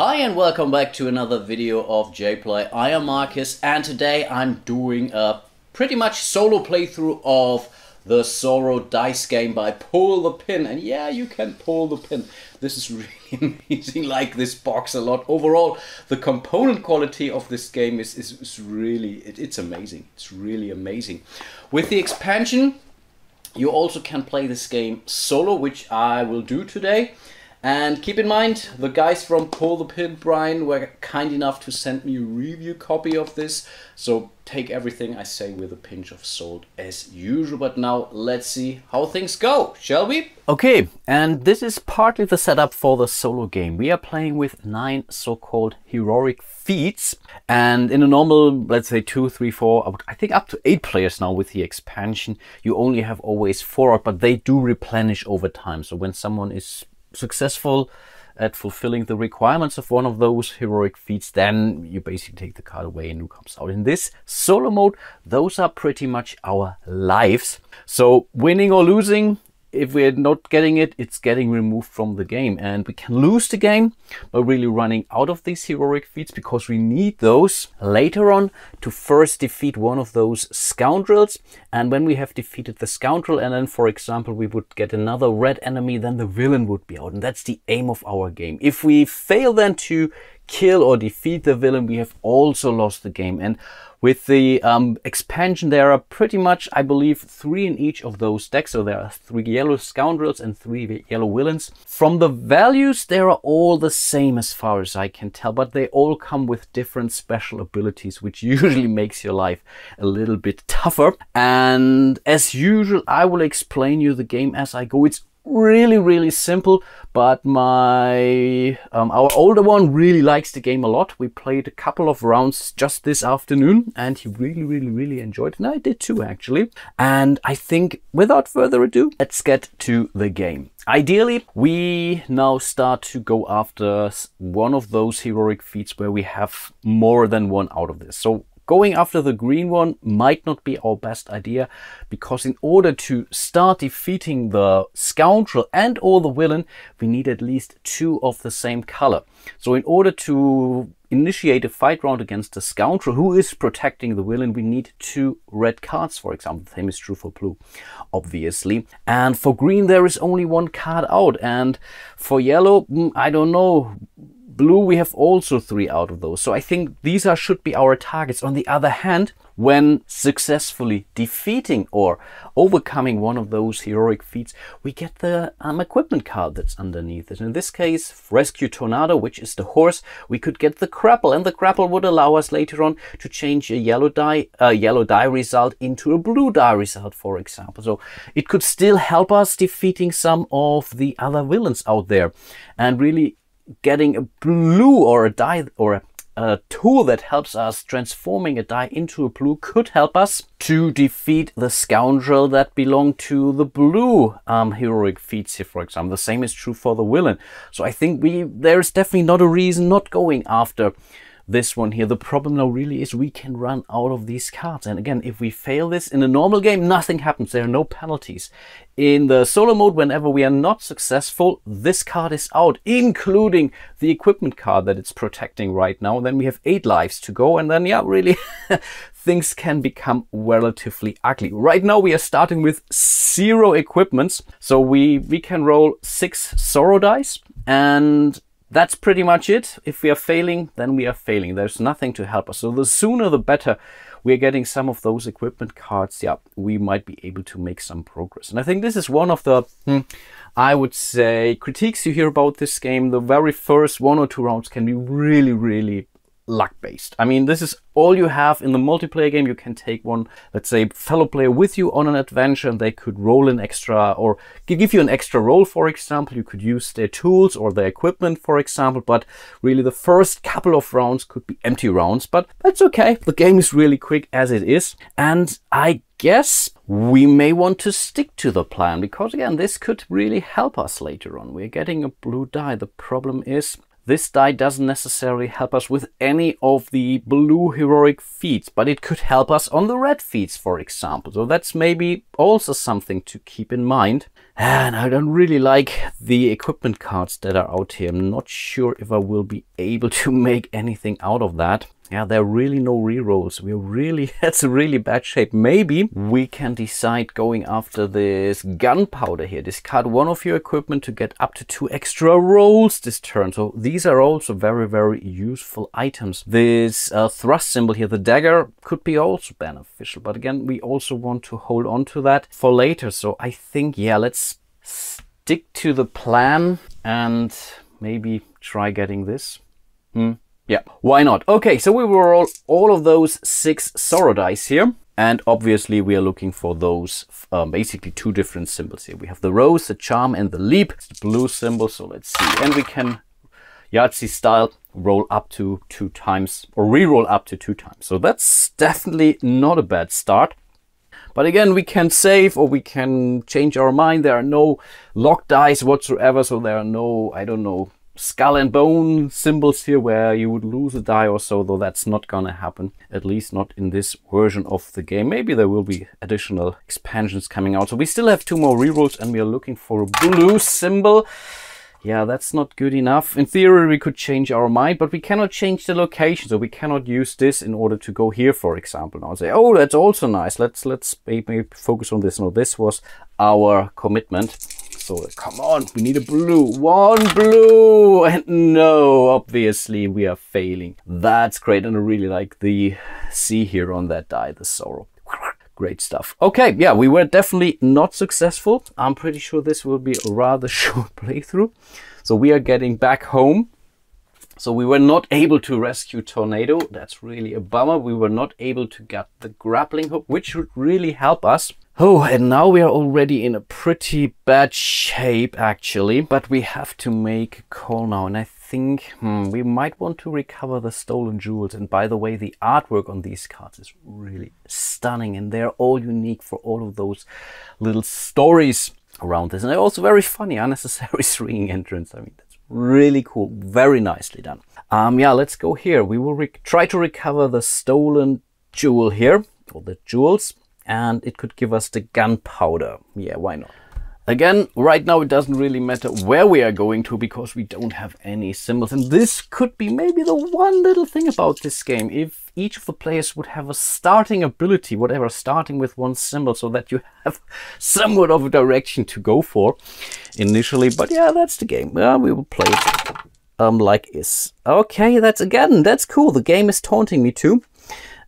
Hi and welcome back to another video of jPlay. I am Marcus and today I'm doing a pretty much solo playthrough of the Zorro Dice Game by Pull the Pin. And yeah, you can pull the pin. This is really amazing, like this box a lot. Overall, the component quality of this game is really, it's amazing. It's really amazing. With the expansion, you also can play this game solo, which I will do today. And keep in mind, the guys from Pull the Pin, Brian, were kind enough to send me a review copy of this. So take everything I say with a pinch of salt as usual. But now let's see how things go, shall we? Okay, and this is partly the setup for the solo game. We are playing with 9 so-called heroic feats. And in a normal, let's say 2, 3, 4, I think up to 8 players now with the expansion, you only have always 4 out, but they do replenish over time. So when someone is successful at fulfilling the requirements of one of those heroic feats, then you basically take the card away and new comes out. In this solo mode, those are pretty much our lives. So winning or losing, if we're not getting it, it's getting removed from the game. And we can lose the game by really running out of these heroic feats, because we need those later on to first defeat one of those scoundrels. And when we have defeated the scoundrel, and then, for example, we would get another red enemy, then the villain would be out. And that's the aim of our game. If we fail then to kill or defeat the villain, we have also lost the game. And with the expansion, there are pretty much, I believe, 3 in each of those decks. So there are 3 yellow scoundrels and 3 yellow villains. From the values, they are all the same as far as I can tell, but they all come with different special abilities, which usually makes your life a little bit tougher. And as usual, I will explain you the game as I go. It's really simple, but our older one really likes the game a lot. We played a couple of rounds just this afternoon and he really enjoyed it, and I did too actually. And I think without further ado, let's get to the game. Ideally, we now start to go after one of those heroic feats where we have more than one out of this. So going after the green one might not be our best idea, because in order to start defeating the scoundrel and or the villain, we need at least 2 of the same color. So in order to initiate a fight round against the scoundrel who is protecting the villain, we need 2 red cards, for example. The same is true for blue, obviously. And for green, there is only 1 card out. And for yellow, I don't know. Blue, we have also 3 out of those. So I think these should be our targets. On the other hand, when successfully defeating or overcoming one of those heroic feats, we get the equipment card that's underneath it. In this case, Rescue Tornado, which is the horse, we could get the grapple, and the grapple would allow us later on to change a yellow die result into a blue die result, for example. So it could still help us defeating some of the other villains out there, and really getting a blue or a die or a tool that helps us transforming a die into a blue could help us to defeat the scoundrel that belong to the blue heroic feats here, for example. The same is true for the villain. So I think there's definitely not a reason not going after this one here. The problem now really is we can run out of these cards. And again, if we fail this in a normal game, nothing happens. There are no penalties. In the solo mode, whenever we are not successful, this card is out, including the equipment card that it's protecting right now. Then we have 8 lives to go. And then, yeah, really, things can become relatively ugly. Right now, we are starting with 0 equipments. So we can roll 6 Zorro dice, and that's pretty much it. If we are failing, then we are failing. There's nothing to help us. So the sooner the better we are getting some of those equipment cards, yeah, we might be able to make some progress. And I think this is one of the, I would say, critiques you hear about this game. The very first 1 or 2 rounds can be really luck-based. I mean, this is all you have in the multiplayer game. You can take one, let's say, fellow player with you on an adventure, and they could roll an extra, or give you an extra roll, for example. You could use their tools or their equipment, for example, but really the first couple of rounds could be empty rounds, but that's okay. The game is really quick as it is, and I guess we may want to stick to the plan, because again, this could really help us later on. We're getting a blue die. The problem is this die doesn't necessarily help us with any of the blue heroic feats, but it could help us on the red feats, for example. So that's maybe also something to keep in mind. And I don't really like the equipment cards that are out here. I'm not sure if I will be able to make anything out of that. Yeah, there are really no rerolls. That's a really bad shape. Maybe we can decide going after this gunpowder here. Discard one of your equipment to get up to 2 extra rolls this turn. So these are also very, very useful items. This thrust symbol here, the dagger, could be also beneficial. But again, we also want to hold on to that for later. So I think, yeah, let's stick to the plan and maybe try getting this. Yeah, why not? Okay, so we will roll all of those 6 Zorro dice here. And obviously we are looking for those basically 2 different symbols here. We have the rose, the charm, and the leap. It's the blue symbol, so let's see. And we can, Yahtzee style, roll up to 2 times or re-roll up to 2 times. So that's definitely not a bad start. But again, we can save or we can change our mind. There are no locked dice whatsoever, so there are no, I don't know, skull and bone symbols here where you would lose a die or so, though that's not gonna happen, at least not in this version of the game. Maybe there will be additional expansions coming out. So we still have 2 more rerolls and we are looking for a blue symbol. Yeah, that's not good enough. In theory, we could change our mind, but we cannot change the location. So we cannot use this in order to go here, for example. Now say, oh, that's also nice. Let's maybe focus on this. No, this was our commitment. So come on, we need a blue. 1 blue. And no, obviously we are failing. That's great. And I really like the C here on that die, the Zorro. Great stuff. Okay, yeah, we were definitely not successful. I'm pretty sure this will be a rather short playthrough. So we are getting back home. So we were not able to rescue Tornado. That's really a bummer. We were not able to get the grappling hook, which would really help us. Oh, and now we are already in a pretty bad shape, actually. But we have to make a call now. And I think we might want to recover the stolen jewels. And by the way, the artwork on these cards is really stunning. And they're all unique for all of those little stories around this. And they're also very funny, unnecessary swinging entrance. I mean, that's really cool. Very nicely done. Yeah, let's go here. We will try to recover the stolen jewel here, or the jewels. And it could give us the gunpowder. Yeah, why not? Again, right now it doesn't really matter where we are going to because we don't have any symbols. And this could be maybe the one little thing about this game. If each of the players would have a starting ability, whatever, starting with 1 symbol, so that you have somewhat of a direction to go for initially. But yeah, that's the game. We will play it like is. Okay, that's cool. The game is taunting me too.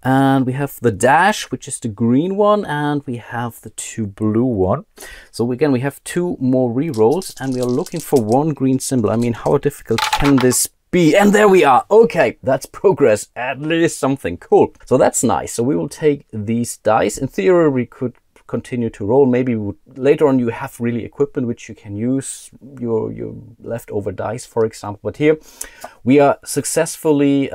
And we have the dash, which is the green one, and we have the 2 blue one. So again, we have 2 more rerolls, and we are looking for 1 green symbol. I mean, how difficult can this be? And there we are. Okay, that's progress. At least something cool. So that's nice. So we will take these dice. In theory, we could continue to roll. Maybe later on you have really equipment which you can use, your leftover dice, for example. But here we are successfully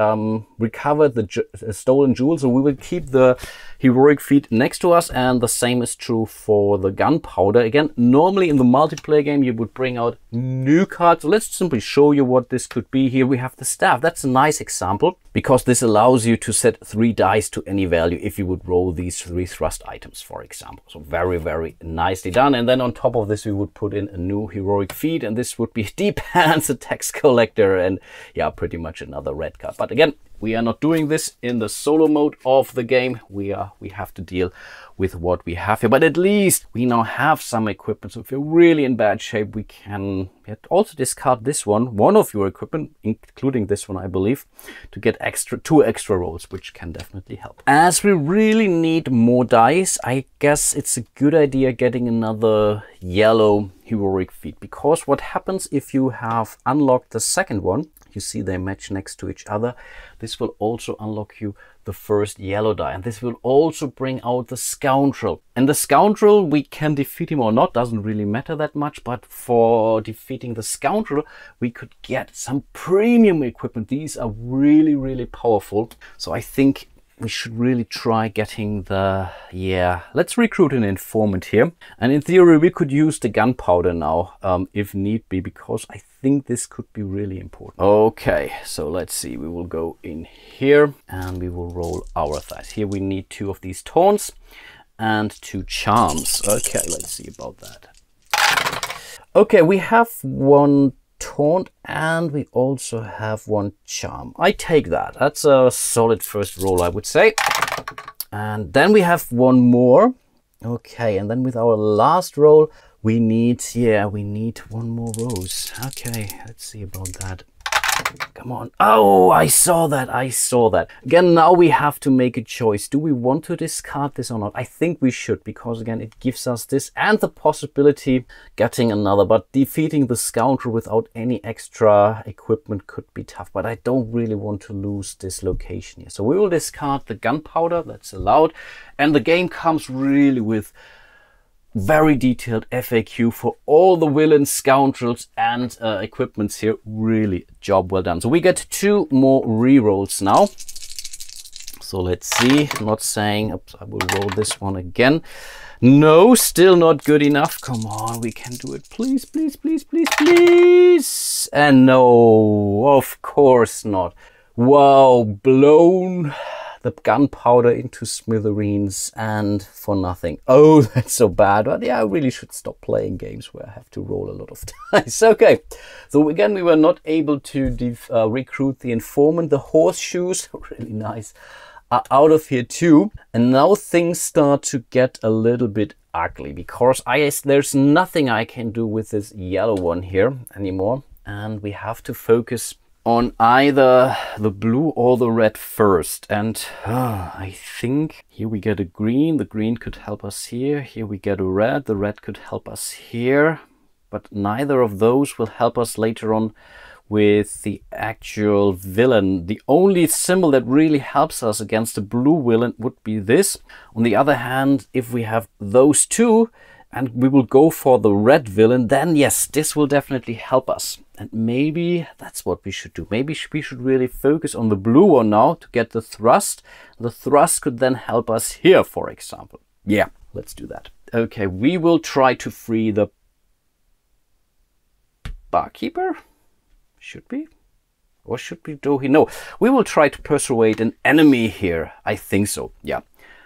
recovered the stolen jewels, so we will keep the heroic feat next to us, and the same is true for the gunpowder. Again, normally in the multiplayer game you would bring out new cards. So let's simply show you what this could be. Here we have the staff. That's a nice example because this allows you to set 3 dice to any value if you would roll these 3 thrust items, for example. So very, very nicely done. And then on top of this we would put in a new heroic feat, and this would be Deep Hands, a tax collector, and yeah, pretty much another red card. But again, we are not doing this in the solo mode of the game. We have to deal with what we have here. But at least we now have some equipment. So if you're really in bad shape, we can also discard this one of your equipment, including this one, I believe, to get 2 extra rolls, which can definitely help. As we really need more dice, I guess it's a good idea getting another yellow heroic feat, because what happens if you have unlocked the second one, you see they match next to each other, this will also unlock you the first yellow die, and this will also bring out the scoundrel. And the scoundrel, we can defeat him or not, doesn't really matter that much, but for defeating the scoundrel we could get some premium equipment. These are really, really powerful. So I think we should really try getting the... Yeah, let's recruit an informant here. And in theory, we could use the gunpowder now, if need be, because I think this could be really important. Okay, so let's see. We will go in here and we will roll our dice. Here we need 2 of these taunts and 2 charms. Okay, let's see about that. Okay, we have 1 taunt and we also have 1 charm. I take that. That's a solid first roll, I would say. And then we have 1 more. Okay, and then with our last roll we need, yeah, we need 1 more rose. Okay, let's see about that. Come on. Oh, I saw that. I saw that. Again, now we have to make a choice. Do we want to discard this or not? I think we should, because again, it gives us this and the possibility getting another. But defeating the scoundrel without any extra equipment could be tough. But I don't really want to lose this location here. So we will discard the gunpowder. That's allowed. And the game comes really with very detailed FAQ for all the villains, scoundrels and equipments here. Really, job well done. So we get 2 more rerolls now. So let's see. I'm not saying, oops, I will roll this one again. No, still not good enough. Come on, we can do it. Please, please, please, please, please. And no, of course not. Wow, blown the gunpowder into smithereens and for nothing. Oh, that's so bad. But yeah, I really should stop playing games where I have to roll a lot of dice. Okay, so again, we were not able to recruit the informant. The horseshoes, really nice, are out of here too. And now things start to get a little bit ugly, because there's nothing I can do with this yellow one here anymore. And we have to focus on either the blue or the red first. And I think here we get a green. The green could help us here. Here we get a red. The red could help us here. But neither of those will help us later on with the actual villain. The only symbol that really helps us against the blue villain would be this. On the other hand, if we have those 2 and we will go for the red villain, then yes, this will definitely help us. And maybe that's what we should do. Maybe we should really focus on the blue one now to get the thrust. The thrust could then help us here, for example. Yeah, let's do that. Okay, we will try to free the barkeeper. Should we? Or should we do here? No, we will try to persuade an enemy here. I think so, yeah.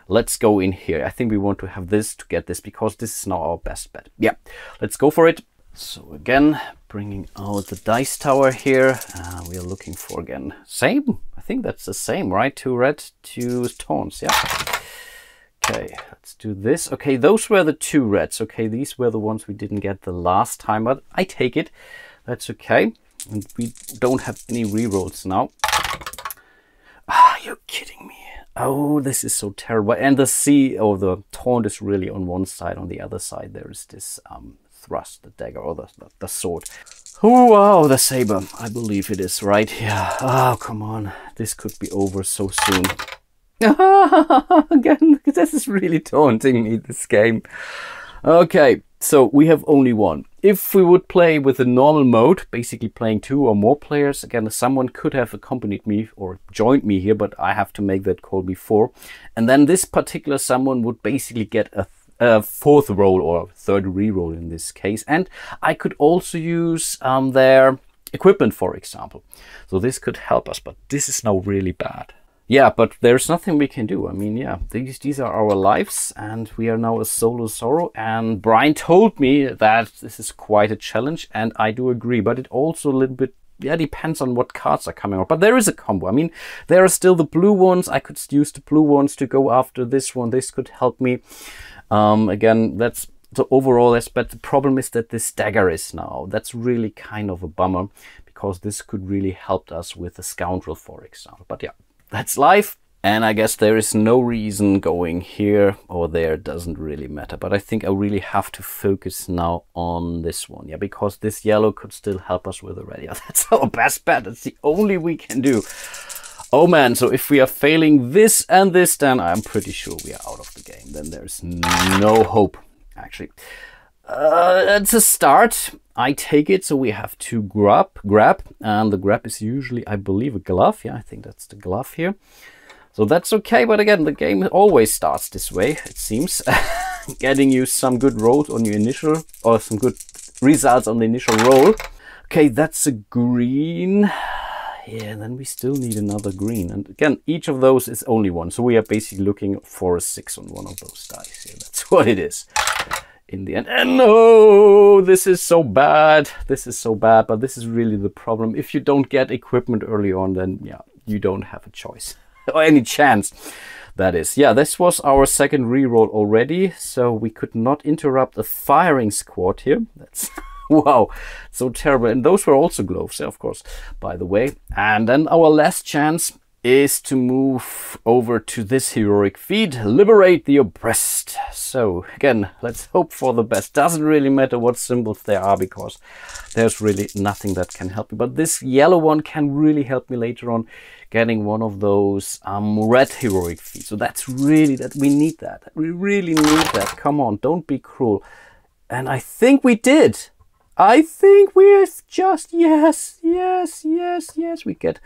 Let's go in here. I think we want to have this to get this, because this is now our best bet. Yeah, let's go for it. So again, bringing out the dice tower here. We are looking for, again, same. I think that's the same, right? 2 red, 2 taunts, yeah. Okay, let's do this. Okay, those were the 2 reds. Okay, these were the ones we didn't get the last time, but I take it. That's okay. And we don't have any rerolls now. Ah, you're kidding me. Oh, this is so terrible. And the the taunt is really on one side. On the other side, there is this thrust, the dagger, or the sword. Oh, wow, the saber. I believe it is, right? Yeah. Oh, come on. This could be over so soon. Again, this is really taunting me, this game. Okay, so we have only 1. If we would play with a normal mode, basically playing 2 or more players, again, someone could have accompanied me or joined me here, but I have to make that call before. And then this particular someone would basically get a 4th roll or 3rd reroll in this case. And I could also use their equipment, for example. So this could help us, but this is now really bad. Yeah, but there's nothing we can do. I mean, yeah, these are our lives, and we are now a solo Zorro. And Brian told me that this is quite a challenge, and I do agree. But it also a little bit, yeah, depends on what cards are coming out. But there is a combo. I mean, there are still the blue ones. I could use the blue ones to go after this one. This could help me. Again, that's so overall. But the problem is that this dagger is now. That's really kind of a bummer, because this could really help us with the scoundrel, for example. But yeah. That's life, and I guess there is no reason going here or there, doesn't really matter. But I think I really have to focus now on this one, yeah, because this yellow could still help us with the red. Yeah, that's our best bet. That's the only we can do. Oh man, so if we are failing this and this, then I'm pretty sure we are out of the game. Then there's no hope, actually. It's a start. I take it, so we have to grab, and the grab is usually, I believe, a glove. Yeah, I think that's the glove here. So that's okay, but again, the game always starts this way, it seems. Getting you some good rolls on your initial, or some good results on the initial roll. Okay, that's a green. Yeah, then we still need another green. And again, each of those is only one. So we are basically looking for a 6 on one of those dice. Yeah, that's what it is in the end. And no, this is so bad. This is so bad, but this is really the problem. If you don't get equipment early on, then yeah, you don't have a choice or any chance. That is, yeah, this was our second reroll already. So we could not interrupt the firing squad here. That's wow, so terrible. And those were also gloves, yeah, of course, by the way. And then our last chance is to move over to this heroic feat, liberate the oppressed. So again, let's hope for the best. Doesn't really matter what symbols there are, because there's really nothing that can help me. But this yellow one can really help me later on, getting one of those red heroic feats. So that's really, that we need that. We really need that. Come on, don't be cruel. And I think we did. I think we're just, yes, we get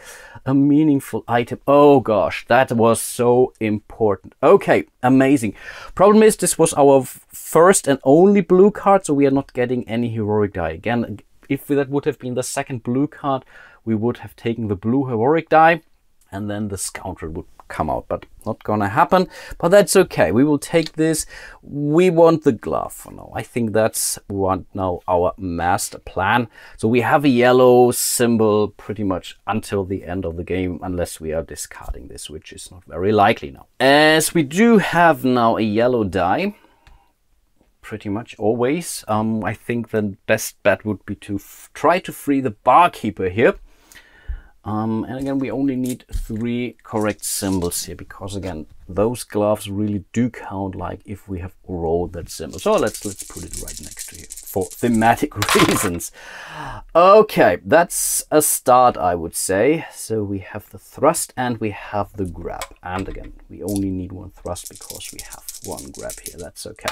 a meaningful item. Oh gosh, that was so important. Okay, amazing. Problem is, this was our first and only blue card, so we are not getting any heroic die. Again, if that would have been the second blue card, we would have taken the blue heroic die, and then the scoundrel would come out, but not gonna happen. But that's okay, we will take this. We want the glove for now. I think that's what now our master plan. So we have a yellow symbol pretty much until the end of the game, unless we are discarding this, which is not very likely now. As we do have now a yellow die, pretty much always, I think the best bet would be to try to free the barkeeper here. And again, we only need 3 correct symbols here, because again, those gloves really do count, like if we have rolled that symbol. So let's put it right next to here for thematic reasons. Okay, that's a start, I would say. So we have the thrust and we have the grab. And again, we only need 1 thrust because we have 1 grab here. That's okay.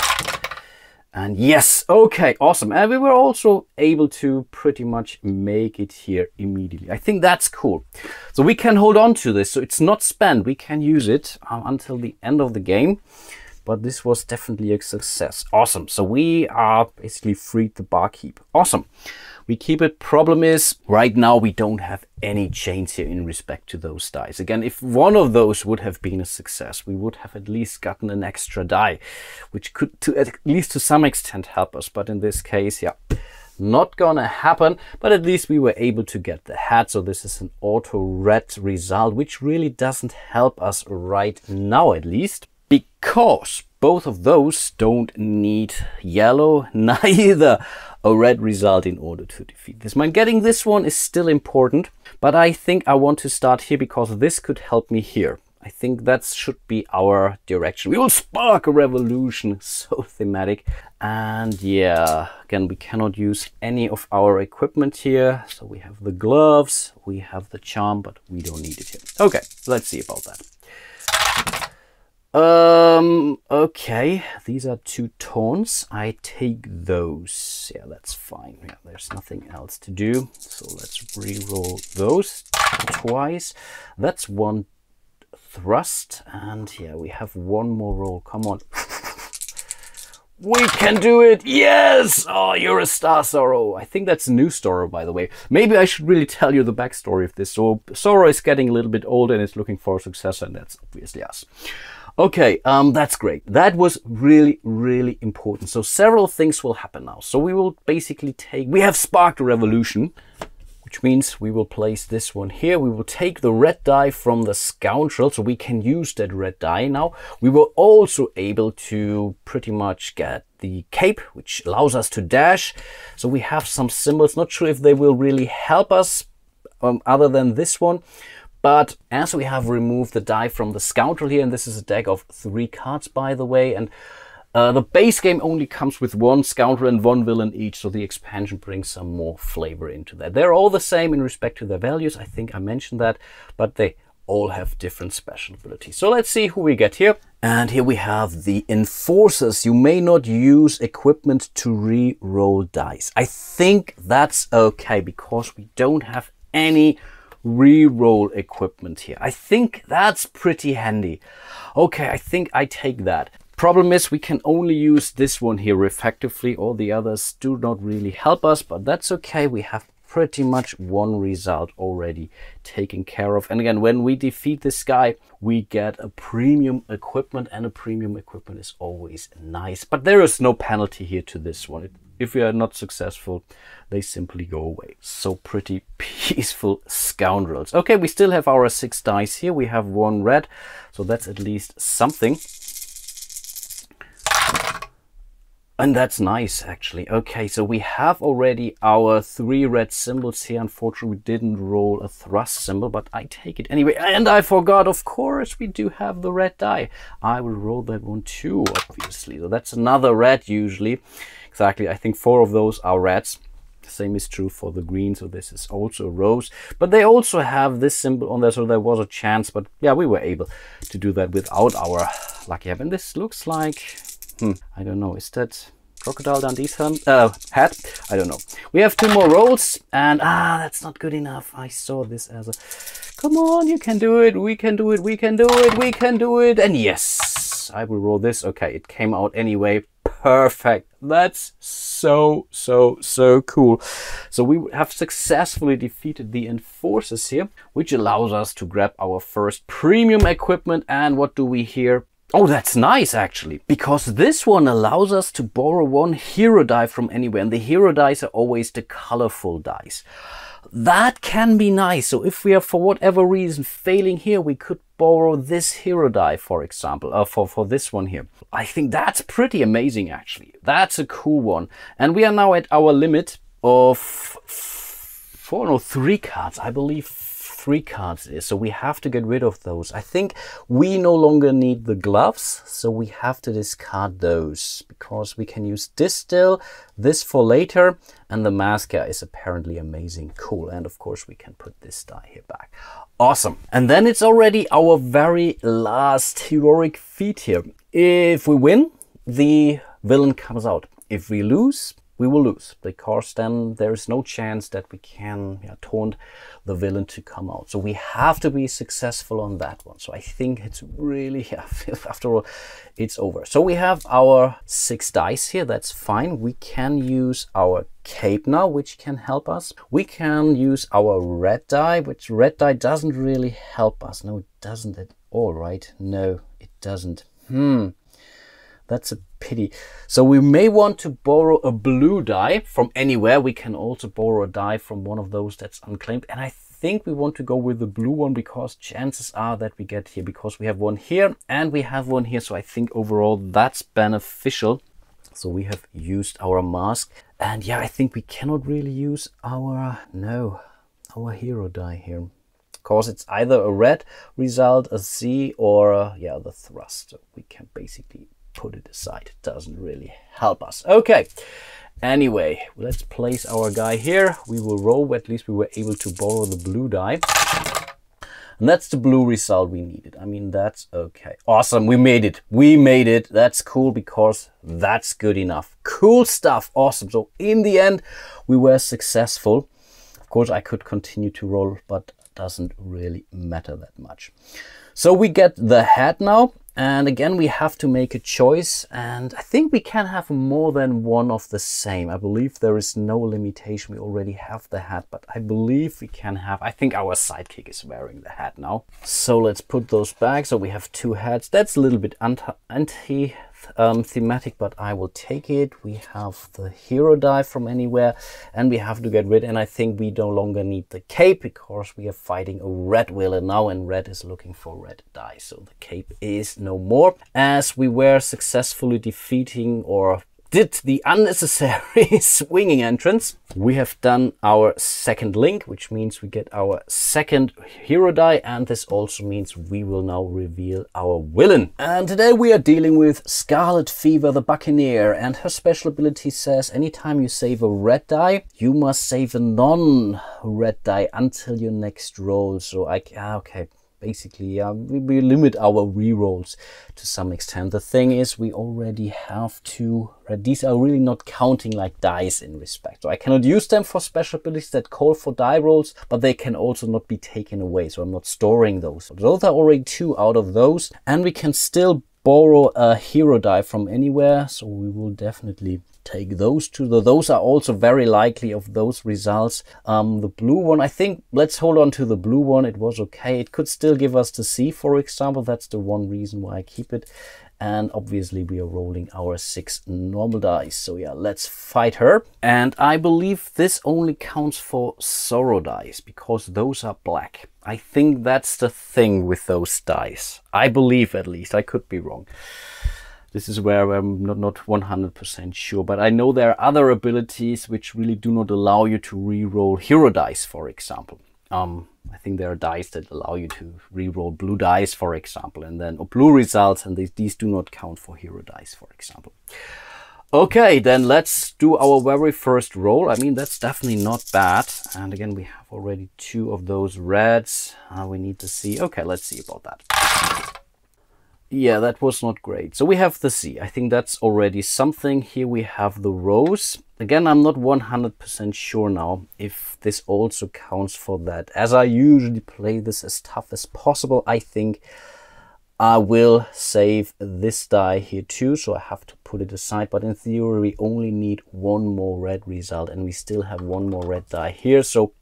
And yes, okay, awesome. And we were also able to pretty much make it here immediately. I think that's cool. So we can hold on to this. So it's not spent. We can use it until the end of the game. But this was definitely a success. Awesome. So we are basically freed the barkeep. Awesome. We keep it. Problem is, right now we don't have any chains here in respect to those dice. Again, if one of those would have been a success, we would have at least gotten an extra die, which could at least to some extent help us. But in this case, yeah, not gonna happen. But at least we were able to get the hat. So this is an auto red result, which really doesn't help us right now, at least, because both of those don't need yellow, neither a red result in order to defeat this man. Getting this one is still important, but I think I want to start here because this could help me here. I think that should be our direction. We will spark a revolution, so thematic. And yeah, again, we cannot use any of our equipment here. So we have the gloves, we have the charm, but we don't need it here. Okay, let's see about that. Okay, these are 2 taunts. I take those. Yeah, that's fine. Yeah, there's nothing else to do. So let's re-roll those twice. That's 1 thrust. And yeah, we have 1 more roll. Come on. We can do it. Yes. Oh, you're a star, Zorro. I think that's a new Zorro, by the way. Maybe I should really tell you the backstory of this. So Zorro is getting a little bit older and is looking for a successor, and that's obviously us. Okay, that's great. That was really, really important. So several things will happen now. So we will basically we have sparked a revolution, which means we will place this one here. We will take the red die from the scoundrel, so we can use that red die now. We were also able to pretty much get the cape, which allows us to dash. So we have some symbols. Not sure if they will really help us other than this one. But as we have removed the die from the scoundrel here, and this is a deck of 3 cards, by the way, and the base game only comes with 1 scoundrel and 1 villain each, so the expansion brings some more flavor into that. They're all the same in respect to their values. I think I mentioned that, but they all have different special abilities. So let's see who we get here. And here we have the enforcers. You may not use equipment to re-roll dice. I think that's okay, because we don't have any re-roll equipment here. I think that's pretty handy. Okay, I think I take that. Problem is we can only use this one here effectively. All the others do not really help us, but that's okay. We have pretty much one result already taken care of. And again, when we defeat this guy, we get a premium equipment, and a premium equipment is always nice. But there is no penalty here to this one. If we are not successful, they simply go away. So pretty peaceful scoundrels. Okay, we still have our 6 dice here. We have 1 red, so that's at least something. And that's nice, actually. Okay, so we have already our 3 red symbols here. Unfortunately, we didn't roll a thrust symbol, but I take it anyway. And I forgot, of course, we do have the red die. I will roll that one too, obviously. So that's another red usually. Exactly, I think 4 of those are reds. The same is true for the green, so this is also a rose. But they also have this symbol on there, so there was a chance. But yeah, we were able to do that without our lucky hat. And this looks like... I don't know, is that Crocodile Dundee's hat? I don't know. We have 2 more rolls, and that's not good enough. I saw this as a, come on, you can do it, we can do it, we can do it, we can do it, and yes, I will roll this. Okay, it came out anyway. Perfect. That's so cool. So we have successfully defeated the enforcers here, which allows us to grab our first premium equipment. And what do we hear? Oh, that's nice, actually, because this one allows us to borrow 1 hero die from anywhere, and the hero dice are always the colorful dice. That can be nice. So if we are, for whatever reason, failing here, we could borrow this hero die, for example, for this one here. I think that's pretty amazing, actually. That's a cool one. And we are now at our limit of 3 cards, I believe. 3 cards is, so we have to get rid of those. I think we no longer need the gloves, so we have to discard those because we can use this still, this for later, and the mascara is apparently amazing. Cool. And of course we can put this die here back. Awesome. And then it's already our very last heroic feat here. If we win, the villain comes out. If we lose, we will lose, because then there is no chance that we can taunt the villain to come out. So we have to be successful on that one. So I think it's really, after all, it's over. So we have our 6 dice here. That's fine. We can use our cape now, which can help us. We can use our red die, which red die doesn't really help us. No, it doesn't at all, right? No, it doesn't. That's a pity. So we may want to borrow a blue die from anywhere. We can also borrow a die from one of those that's unclaimed. And I think we want to go with the blue one because chances are that we get here, because we have one here and we have one here. So I think overall that's beneficial. So we have used our mask. And yeah, I think we cannot really use our hero die here, because it's either a red result, a Z, or the thrust. So we can basically put it aside. It doesn't really help us. Okay, anyway, let's place our guy here. We will roll. At least we were able to borrow the blue die, and that's the blue result we needed. I mean, that's okay. Awesome, we made it. We made it. That's cool, because that's good enough. Cool stuff. Awesome. So in the end, we were successful. Of course, I could continue to roll, but it doesn't really matter that much. So we get the hat now. And again, we have to make a choice, and I think we can have more than one of the same. I believe there is no limitation. We already have the hat, but I believe we can have, I think our sidekick is wearing the hat now. So let's put those back. So we have 2 hats. That's a little bit thematic, but I will take it. We have the hero die from anywhere, and we have to get rid. And I think we no longer need the cape, because we are fighting a red villain now, and red is looking for red die. So the cape is no more, as we were successfully defeating, or did the unnecessary swinging entrance. We have done our second link, which means we get our second hero die, and this also means we will now reveal our villain. And today we are dealing with Scarlet Fever, the Buccaneer, and her special ability says anytime you save a red die, you must save a non-red die until your next roll. So okay. basically we limit our rerolls to some extent. The thing is, we already have to, these are really not counting like dice in respect. So I cannot use them for special abilities that call for die rolls, but they can also not be taken away. So I'm not storing those. So those are already 2 out of those. And we can still borrow a hero die from anywhere. So we will definitely take those 2. Those are also very likely of those results. The blue one, I think, let's hold on to the blue one. It was okay. It could still give us the C, for example. That's the one reason why I keep it. And obviously we are rolling our 6 normal dice. So yeah, let's fight her. And I believe this only counts for Zorro dice because those are black. I think that's the thing with those dice. I believe, at least. I could be wrong. This is where I'm not 100% sure, but I know there are other abilities which really do not allow you to re-roll hero dice, for example. I think there are dice that allow you to re-roll blue dice, for example, and then or blue results, and these do not count for hero dice, for example. Okay, then let's do our very first roll. I mean, that's definitely not bad. And again, we have already 2 of those reds. We need to see. Okay, let's see about that. Yeah, that was not great. So we have the C. I think that's already something. Here we have the rose. Again, I'm not 100% sure now if this also counts for that. As I usually play this as tough as possible, I think I will save this die here too. So I have to put it aside. But in theory, we only need 1 more red result. And we still have 1 more red die here. So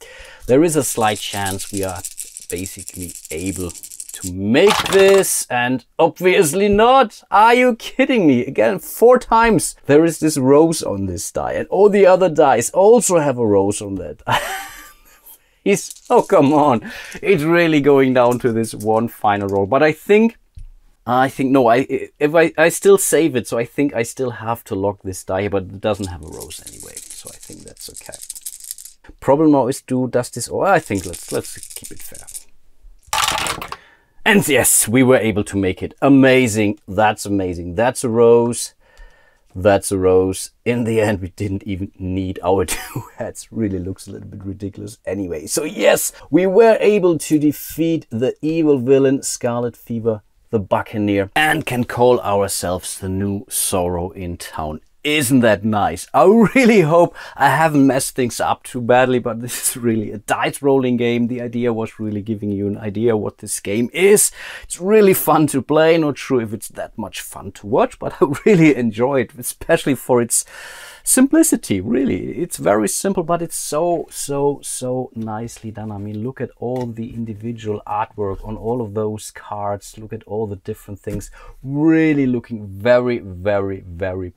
there is a slight chance we are basically able to make this, and obviously not. Are you kidding me? Again, 4 times there is this rose on this die, and all the other dice also have a rose on that. Oh, come on. It's really going down to this one final roll. But I think no, I still save it, so I think I still have to lock this die, but it doesn't have a rose anyway, so I think that's okay. Problem now is, does this, or I think let's keep it fair. And yes, we were able to make it. Amazing. That's amazing. That's a rose. That's a rose. In the end, we didn't even need our 2 hats. Really looks a little bit ridiculous anyway. So yes, we were able to defeat the evil villain Scarlet Fever, the Buccaneer, and can call ourselves the new Zorro in town. Isn't that nice? I really hope I haven't messed things up too badly, but this is really a dice rolling game. The idea was really giving you an idea what this game is. It's really fun to play. Not sure if it's that much fun to watch, but I really enjoy it, especially for its simplicity. Really, it's very simple, but it's so nicely done. I mean, look at all the individual artwork on all of those cards. Look at all the different things. Really looking very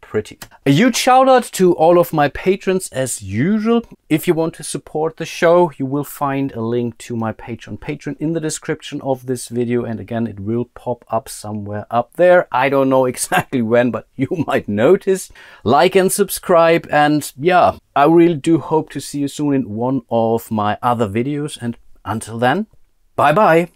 pretty. A huge shout out to all of my patrons as usual. If you want to support the show, you will find a link to my page on Patreon in the description of this video, and again, it will pop up somewhere up there. I don't know exactly when, but you might notice. Like and subscribe, and yeah, I really do hope to see you soon in one of my other videos, and until then, bye bye.